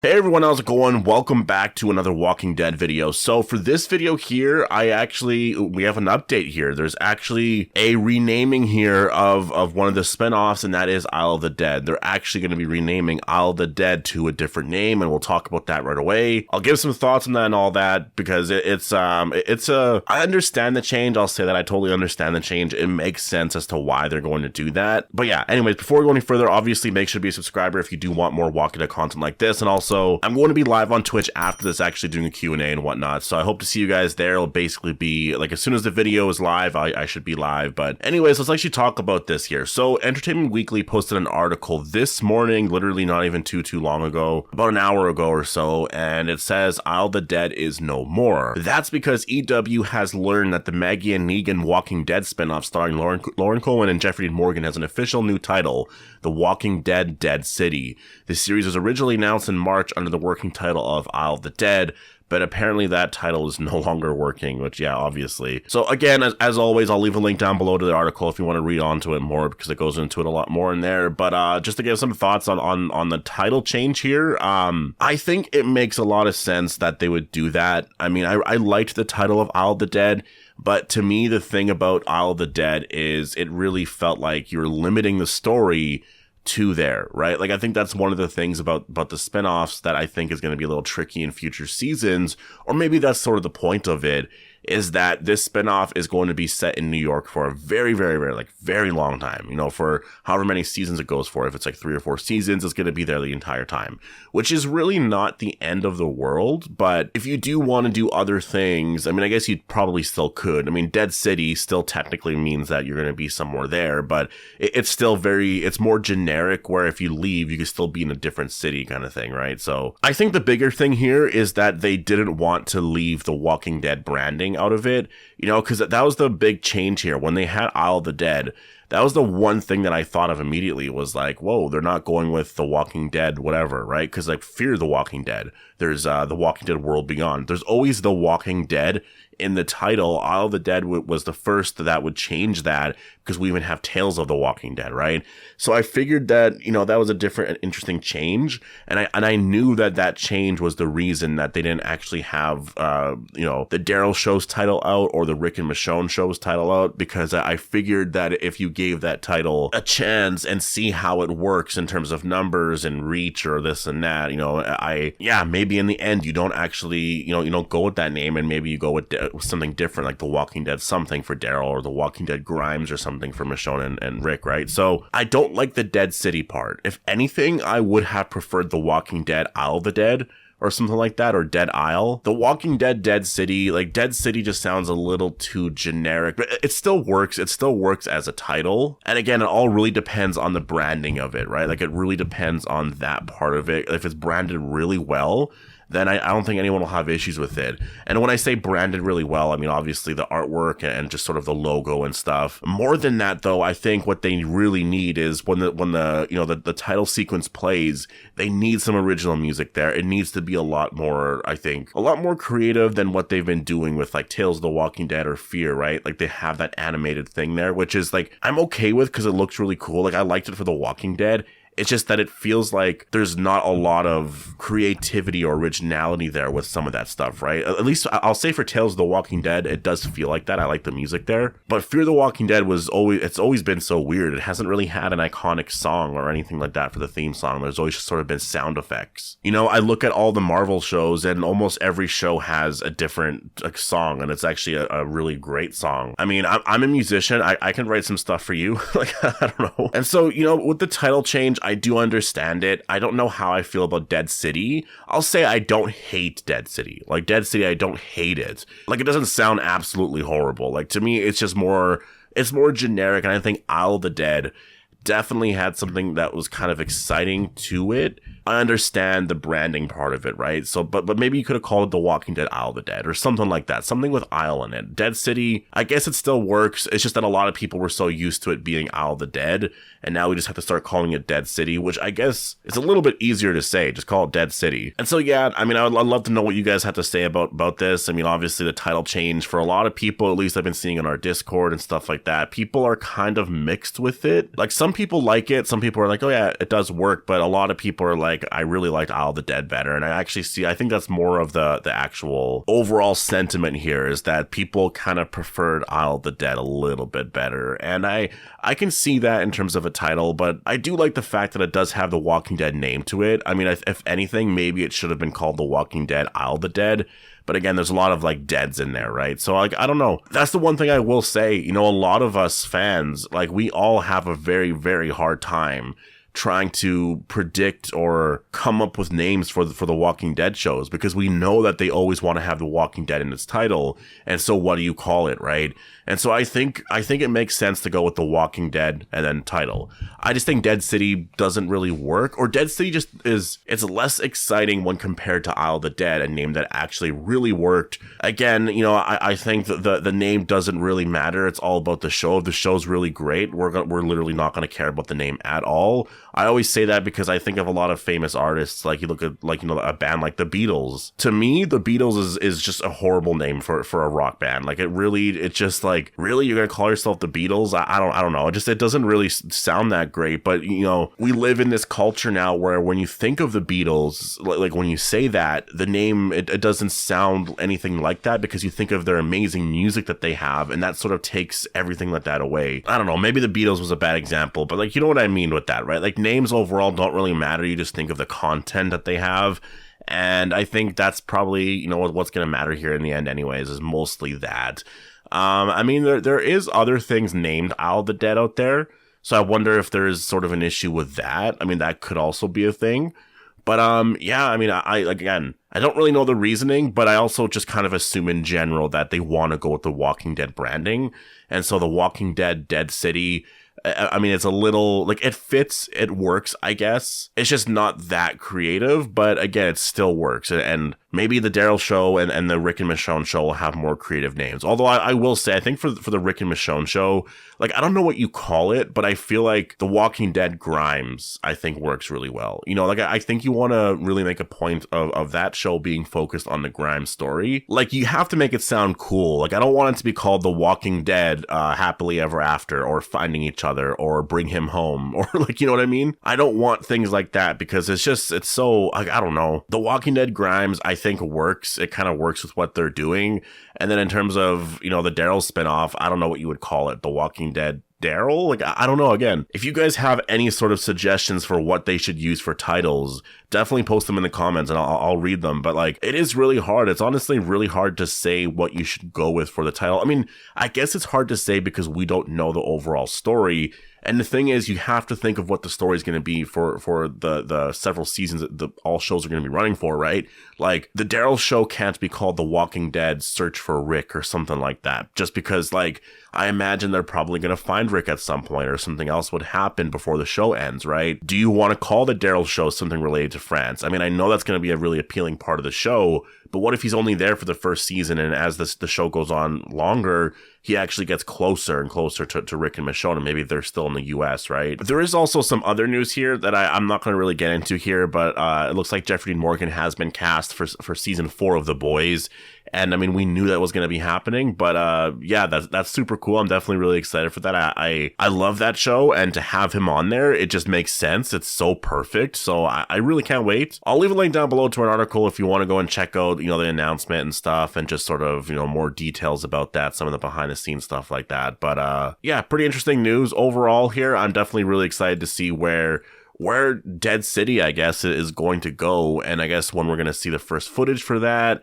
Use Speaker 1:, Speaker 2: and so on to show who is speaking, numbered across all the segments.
Speaker 1: Hey everyone, how's it going? Welcome back to another Walking Dead video. So for this video here, we have an update here. There's actually a renaming here of one of the spinoffs, and that is Isle of the Dead. They're actually going to be renaming Isle of the Dead to a different name, and we'll talk about that right away. I'll give some thoughts on that and all that because I understand the change. I'll say that I totally understand the change. It makes sense as to why they're going to do that. But yeah, anyways, before we go any further, obviously make sure to be a subscriber if you do want more Walking Dead content like this, and also I'm going to be live on Twitch after this, actually doing a Q&A and whatnot, so I hope to see you guys there. It'll basically be like as soon as the video is live, I should be live. But anyways, let's actually talk about this here. So Entertainment Weekly posted an article this morning, literally not even too long ago, about an hour ago or so, and it says Isle of the Dead is no more. That's because EW has learned that the Maggie and Negan Walking Dead spinoff starring Lauren Cohen and Jeffrey Dean Morgan has an official new title, The Walking Dead: Dead City. The series was originally announced in March under the working title of Isle of the Dead, but apparently that title is no longer working, which, yeah, obviously. So again, as always, I'll leave a link down below to the article if you want to read on to it more, because it goes into it a lot more in there. But just to give some thoughts on the title change here, I think it makes a lot of sense that they would do that. I mean, I liked the title of Isle of the Dead, but to me, the thing about Isle of the Dead is it really felt like you're limiting the story to there, right? Like, I think that's one of the things about the spinoffs that I think is going to be a little tricky in future seasons, or maybe that's sort of the point of it, is that this spinoff is going to be set in New York for a very, very, very, very long time, you know, for however many seasons it goes for. If it's like 3 or 4 seasons, it's going to be there the entire time, which is really not the end of the world. But if you do want to do other things, I mean, I guess you probably still could. I mean, Dead City still technically means that you're going to be somewhere there, but it's still it's more generic, where if you leave, you can still be in a different city kind of thing, right? So I think the bigger thing here is that they didn't want to leave the Walking Dead branding out of it, you know, because that was the big change here. When they had Isle of the Dead, that was the one thing that I thought of immediately, was like, whoa, they're not going with The Walking Dead, whatever, right? Because like Fear the Walking Dead, there's The Walking Dead World Beyond. There's always The Walking Dead in the title. Isle of the Dead was the first that would change that, because we even have Tales of the Walking Dead, right? So I figured that, you know, that was a different and interesting change, and I knew that change was the reason that they didn't actually have you know, the Daryl show's title out or the Rick and Michonne show's title out, because I figured that if you gave that title a chance and see how it works in terms of numbers and reach or this and that, you know, maybe in the end you don't actually, you know, you don't go with that name, and maybe you go with something different, like The Walking Dead something for Daryl, or The Walking Dead Grimes or something for Michonne and Rick, right? So I don't like the Dead City part. If anything, I would have preferred The Walking Dead Isle of the Dead, or something like that, or Dead Isle. The Walking Dead Dead City, like Dead City just sounds a little too generic, but it still works. It still works as a title. And again, it all really depends on the branding of it, right? Like, it really depends on that part of it. If it's branded really well, then I don't think anyone will have issues with it. And when I say branded really well, I mean, obviously the artwork and just sort of the logo and stuff. More than that, though, I think what they really need is when the you know, the title sequence plays, they need some original music there. It needs to be a lot more, I think, a lot more creative than what they've been doing with like Tales of the Walking Dead or Fear, right? Like, they have that animated thing there, which is like, I'm okay with, because it looks really cool. Like, I liked it for The Walking Dead. It's just that it feels like there's not a lot of creativity or originality there with some of that stuff, right? At least I'll say for Tales of the Walking Dead, it does feel like that. I like the music there. But Fear the Walking Dead it's always been so weird. It hasn't really had an iconic song or anything like that for the theme song. There's always just sort of been sound effects. You know, I look at all the Marvel shows, and almost every show has a different song, and it's actually a really great song. I mean, I'm a musician. I can write some stuff for you. Like, I don't know. And so, you know, with the title change, I do understand it. I don't know how I feel about Dead City. I'll say I don't hate Dead City. Like, Dead City, I don't hate it. Like, it doesn't sound absolutely horrible. Like, to me, it's more generic, and I think Isle of the Dead definitely had something that was kind of exciting to it. I understand the branding part of it, right? So, but maybe you could have called it The Walking Dead Isle of the Dead or something like that. Something with Isle in it. Dead City, I guess it still works. It's just that a lot of people were so used to it being Isle of the Dead, and now we just have to start calling it Dead City, which I guess is a little bit easier to say. Just call it Dead City. And so, yeah, I mean, I'd love to know what you guys have to say about this. I mean, obviously the title change for a lot of people, at least I've been seeing in our Discord and stuff like that, people are kind of mixed with it. Like, some people like it. Some people are like, oh yeah, it does work. But a lot of people are like, like I really liked Isle of the Dead better. And I think that's more of the actual overall sentiment here, is that people kind of preferred Isle of the Dead a little bit better. And I can see that in terms of a title, but I do like the fact that it does have the Walking Dead name to it. I mean, if anything, maybe it should have been called The Walking Dead Isle of the Dead. But again, there's a lot of like deads in there, right? So like, I don't know. That's the one thing I will say, you know, a lot of us fans, like we all have a very, very hard time trying to predict or come up with names for the Walking Dead shows, because we know that they always want to have The Walking Dead in its title. And so what do you call it, right? And so I think it makes sense to go with The Walking Dead and then title. I just think Dead City doesn't really work, or Dead City just it's less exciting when compared to Isle of the Dead, a name that actually really worked. Again, you know, I think that the name doesn't really matter. It's all about the show. If the show's really great, we're literally not going to care about the name at all. I always say that because I think of a lot of famous artists, like you look at, like, you know, a band like the Beatles. To me, the Beatles is just a horrible name for a rock band. Like it's just like, really, you're gonna call yourself the Beatles? I don't know. It doesn't really sound that great. But you know, we live in this culture now where when you think of the Beatles, like when you say that, the name, it doesn't sound anything like that, because you think of their amazing music that they have, and that sort of takes everything like that away. I don't know. Maybe the Beatles was a bad example, but like, you know what I mean with that, right? Like, names overall don't really matter. You just think of the content that they have. And I think that's probably, you know, what's going to matter here in the end anyways, is mostly that. I mean, there is other things named Isle of the Dead out there. So I wonder if there is sort of an issue with that. I mean, that could also be a thing. But yeah, I mean, I don't really know the reasoning, but I also just kind of assume in general that they want to go with the Walking Dead branding. And so the Walking Dead, Dead City, I mean, it's a little, like, it fits, it works, I guess. It's just not that creative, but again, it still works. And maybe the Daryl show and the Rick and Michonne show will have more creative names. Although I will say, I think for the Rick and Michonne show, like, I don't know what you call it, but I feel like The Walking Dead Grimes, I think, works really well. You know, like, I think you want to really make a point of that show being focused on the Grimes story. Like, you have to make it sound cool. Like, I don't want it to be called The Walking Dead Happily Ever After, or Finding Each Other, or Bring Him Home, or, like, you know what I mean? I don't want things like that, because it's so, like, I don't know. The Walking Dead Grimes, I think, works. It kind of works with what they're doing. And then in terms of, you know, the Daryl spinoff, I don't know what you would call it. The Walking Dead Daryl? Like, I don't know. Again, if you guys have any sort of suggestions for what they should use for titles, definitely post them in the comments and I'll read them. But like, it is really hard. It's honestly really hard to say what you should go with for the title. I mean, I guess it's hard to say because we don't know the overall story. And the thing is, you have to think of what the story is going to be for the several seasons that all shows are going to be running for, right? Like, the Daryl show can't be called The Walking Dead Search for Rick or something like that, just because, like, I imagine they're probably going to find Rick at some point, or something else would happen before the show ends, right? Do you want to call the Daryl show something related to France? I mean, I know that's going to be a really appealing part of the show, but what if he's only there for the first season, and as the show goes on longer, he actually gets closer and closer to Rick and Michonne, and maybe they're still in the US, right? But there is also some other news here that I'm not going to really get into here, but it looks like Jeffrey Dean Morgan has been cast for season 4 of The Boys. And I mean, we knew that was going to be happening, but yeah, that's super cool. I'm definitely really excited for that. I love that show, and to have him on there, it just makes sense. It's so perfect. So I really can't wait. I'll leave a link down below to an article if you want to go and check out, you know, the announcement and stuff, and just sort of, you know, more details about that, some of the behind the scenes stuff like that. But yeah, pretty interesting news overall here. I'm definitely really excited to see where Dead City, I guess, is going to go, and I guess when we're going to see the first footage for that.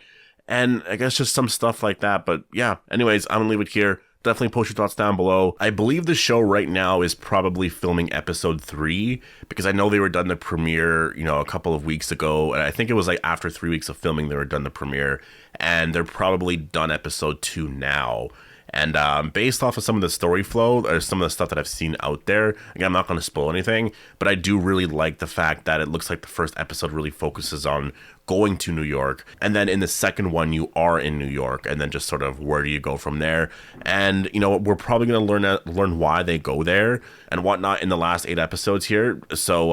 Speaker 1: And I guess just some stuff like that. But yeah, anyways, I'm gonna leave it here. Definitely post your thoughts down below. I believe the show right now is probably filming episode 3, because I know they were done the premiere, you know, a couple of weeks ago. And I think it was like after 3 weeks of filming, they were done the premiere. And they're probably done episode 2 now. And based off of some of the story flow, or some of the stuff that I've seen out there, again, I'm not going to spoil anything, but I do really like the fact that it looks like the first episode really focuses on going to New York, and then in the second one you are in New York, and then just sort of where do you go from there. And you know, we're probably going to learn why they go there and whatnot in the last 8 episodes here. So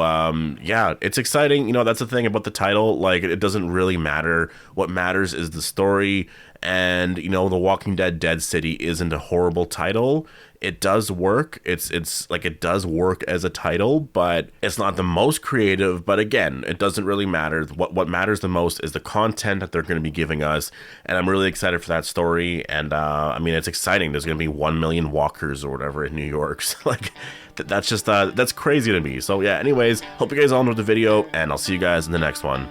Speaker 1: yeah, it's exciting. You know, that's the thing about the title, like, it doesn't really matter. What matters is the story. And you know, The Walking Dead Dead City isn't a horrible title. it does work. It's like, it does work as a title, but it's not the most creative. But again, it doesn't really matter. What matters the most is the content that they're going to be giving us, and I'm really excited for that story. And I mean, it's exciting. There's going to be 1 million walkers or whatever in New York. So, like, that's just that's crazy to me. So yeah, anyways, hope you guys all enjoyed the video, and I'll see you guys in the next one.